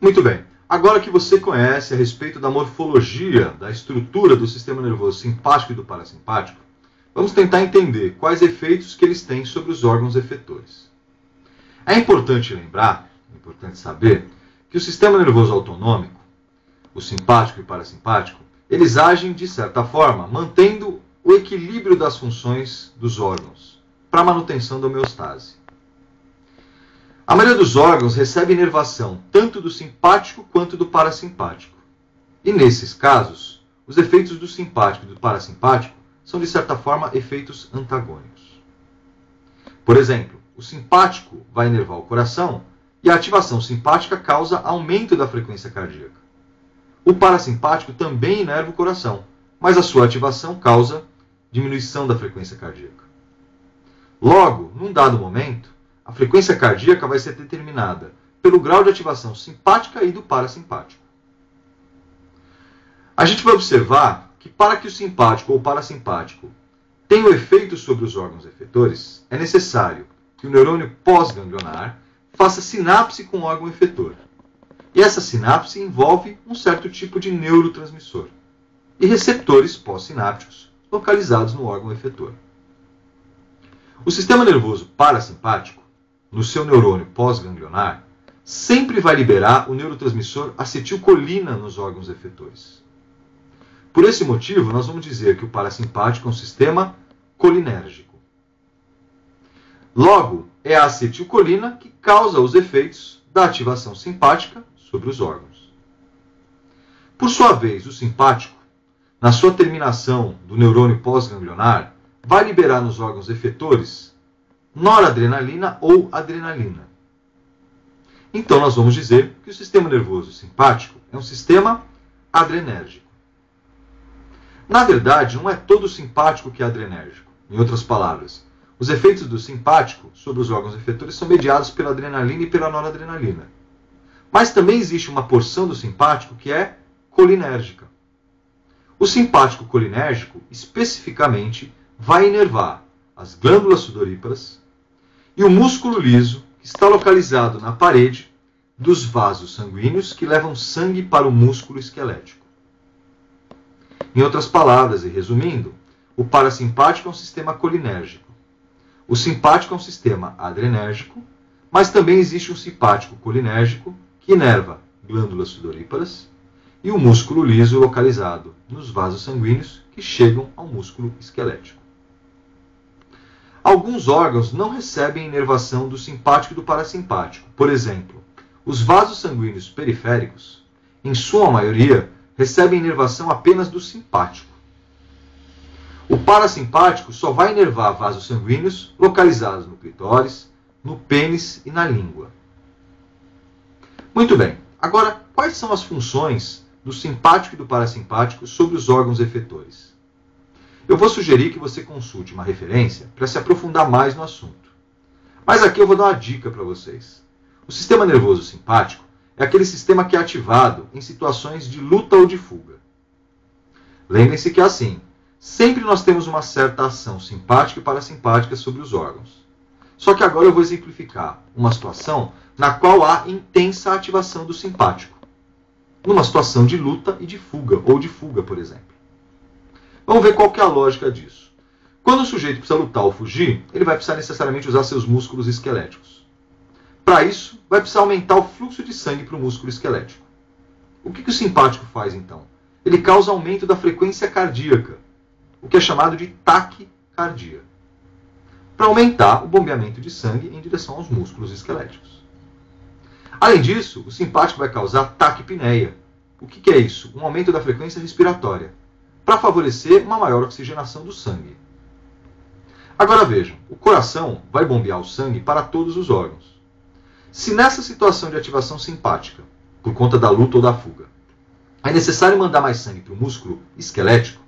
Muito bem. Agora que você conhece a respeito da morfologia, da estrutura do sistema nervoso simpático e do parasimpático, vamos tentar entender quais efeitos que eles têm sobre os órgãos efetores. É importante lembrar, é importante saber, que o sistema nervoso autonômico, o simpático e o parasimpático, eles agem de certa forma, mantendo o equilíbrio das funções dos órgãos, para a manutenção da homeostase. A maioria dos órgãos recebe inervação tanto do simpático quanto do parasimpático. E nesses casos, os efeitos do simpático e do parasimpático são, de certa forma, efeitos antagônicos. Por exemplo, o simpático vai inervar o coração e a ativação simpática causa aumento da frequência cardíaca. O parasimpático também inerva o coração, mas a sua ativação causa diminuição da frequência cardíaca. Logo, num dado momento, a frequência cardíaca vai ser determinada pelo grau de ativação simpática e do parasimpático. A gente vai observar que para que o simpático ou parasimpático tenha um efeito sobre os órgãos efetores, é necessário que o neurônio pós-ganglionar faça sinapse com o órgão efetor. E essa sinapse envolve um certo tipo de neurotransmissor e receptores pós-sinápticos localizados no órgão efetor. O sistema nervoso parasimpático, no seu neurônio pós-ganglionar, sempre vai liberar o neurotransmissor acetilcolina nos órgãos efetores. Por esse motivo, nós vamos dizer que o parasimpático é um sistema colinérgico. Logo, é a acetilcolina que causa os efeitos da ativação simpática sobre os órgãos. Por sua vez, o simpático, na sua terminação do neurônio pós-ganglionar, vai liberar nos órgãos efetores noradrenalina ou adrenalina. Então, nós vamos dizer que o sistema nervoso simpático é um sistema adrenérgico. Na verdade, não é todo o simpático que é adrenérgico. Em outras palavras, os efeitos do simpático sobre os órgãos efetores são mediados pela adrenalina e pela noradrenalina. Mas também existe uma porção do simpático que é colinérgica. O simpático colinérgico, especificamente, vai inervar as glândulas sudoríparas e o músculo liso, que está localizado na parede dos vasos sanguíneos que levam sangue para o músculo esquelético. Em outras palavras, e resumindo, o parasimpático é um sistema colinérgico. O simpático é um sistema adrenérgico, mas também existe um simpático colinérgico que inerva glândulas sudoríparas e o músculo liso localizado nos vasos sanguíneos que chegam ao músculo esquelético. Alguns órgãos não recebem inervação do simpático e do parasimpático. Por exemplo, os vasos sanguíneos periféricos, em sua maioria, recebem inervação apenas do simpático. O parasimpático só vai inervar vasos sanguíneos localizados no clitóris, no pênis e na língua. Muito bem. Agora, quais são as funções do simpático e do parasimpático sobre os órgãos efetores? Eu vou sugerir que você consulte uma referência para se aprofundar mais no assunto. Mas aqui eu vou dar uma dica para vocês. O sistema nervoso simpático é aquele sistema que é ativado em situações de luta ou de fuga. Lembrem-se que é assim. Sempre nós temos uma certa ação simpática e parasimpática sobre os órgãos. Só que agora eu vou exemplificar uma situação na qual há intensa ativação do simpático. Numa situação de luta e de fuga, ou de fuga, por exemplo. Vamos ver qual que é a lógica disso. Quando o sujeito precisa lutar ou fugir, ele vai precisar necessariamente usar seus músculos esqueléticos. Para isso, vai precisar aumentar o fluxo de sangue para o músculo esquelético. O que o simpático faz, então? Ele causa aumento da frequência cardíaca, o que é chamado de taquicardia, para aumentar o bombeamento de sangue em direção aos músculos esqueléticos. Além disso, o simpático vai causar taquipneia. O que é isso? Um aumento da frequência respiratória, para favorecer uma maior oxigenação do sangue. Agora vejam, o coração vai bombear o sangue para todos os órgãos. Se nessa situação de ativação simpática, por conta da luta ou da fuga, é necessário mandar mais sangue para o músculo esquelético,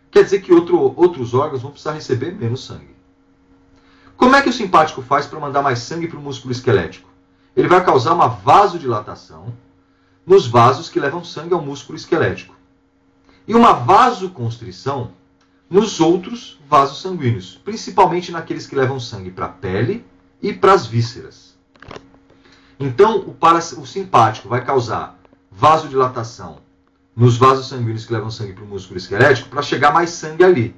quer dizer que outros órgãos vão precisar receber menos sangue. Como é que o simpático faz para mandar mais sangue para o músculo esquelético? Ele vai causar uma vasodilatação nos vasos que levam sangue ao músculo esquelético e uma vasoconstrição nos outros vasos sanguíneos, principalmente naqueles que levam sangue para a pele e para as vísceras. Então, o simpático vai causar vasodilatação nos vasos sanguíneos que levam sangue para o músculo esquelético para chegar mais sangue ali.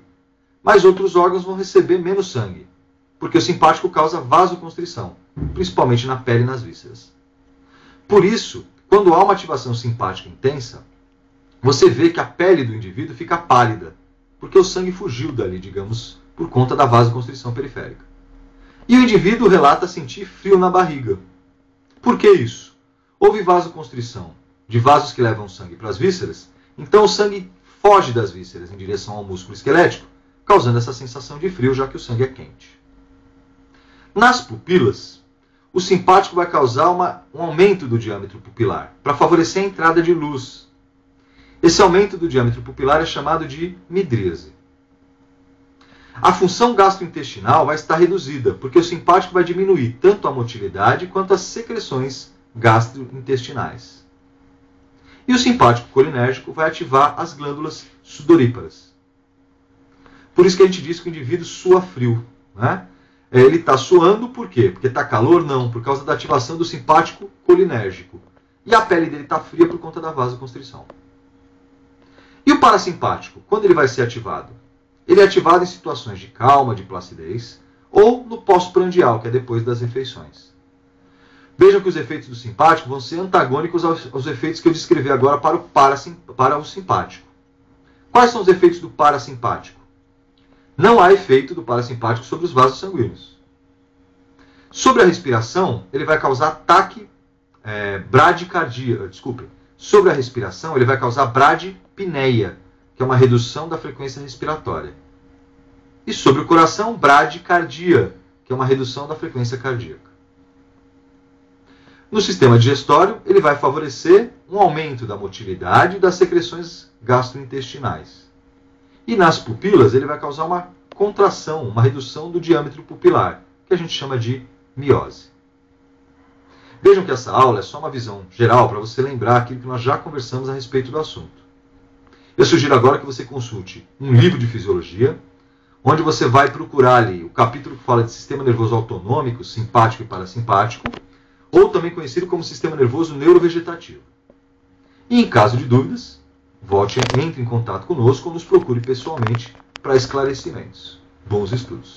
Mas outros órgãos vão receber menos sangue, porque o simpático causa vasoconstrição, principalmente na pele e nas vísceras. Por isso, quando há uma ativação simpática intensa, você vê que a pele do indivíduo fica pálida, porque o sangue fugiu dali, digamos, por conta da vasoconstrição periférica. E o indivíduo relata sentir frio na barriga. Por que isso? Houve vasoconstrição de vasos que levam sangue para as vísceras, então o sangue foge das vísceras em direção ao músculo esquelético, causando essa sensação de frio, já que o sangue é quente. Nas pupilas, o simpático vai causar um aumento do diâmetro pupilar, para favorecer a entrada de luz. Esse aumento do diâmetro pupilar é chamado de midríase. A função gastrointestinal vai estar reduzida, porque o simpático vai diminuir tanto a motilidade quanto as secreções gastrointestinais. E o simpático colinérgico vai ativar as glândulas sudoríparas. Por isso que a gente diz que o indivíduo sua frio, né? Ele está suando por quê? Porque está calor? Não, por causa da ativação do simpático colinérgico. E a pele dele está fria por conta da vasoconstrição. E o parasimpático, quando ele vai ser ativado? Ele é ativado em situações de calma, de placidez, ou no pós-prandial, que é depois das refeições. Vejam que os efeitos do simpático vão ser antagônicos aos efeitos que eu descrevi agora para o simpático. Quais são os efeitos do parasimpático? Não há efeito do parasimpático sobre os vasos sanguíneos. Sobre a respiração, ele vai causar bradicardia. Sobre a respiração, ele vai causar bradipneia, que é uma redução da frequência respiratória. E sobre o coração, bradicardia, que é uma redução da frequência cardíaca. No sistema digestório, ele vai favorecer um aumento da motilidade e das secreções gastrointestinais. E nas pupilas, ele vai causar uma contração, uma redução do diâmetro pupilar, que a gente chama de miose. Vejam que essa aula é só uma visão geral para você lembrar aquilo que nós já conversamos a respeito do assunto. Eu sugiro agora que você consulte um livro de fisiologia, onde você vai procurar ali o capítulo que fala de sistema nervoso autonômico, simpático e parasimpático, ou também conhecido como sistema nervoso neurovegetativo. E em caso de dúvidas, entre em contato conosco ou nos procure pessoalmente para esclarecimentos. Bons estudos!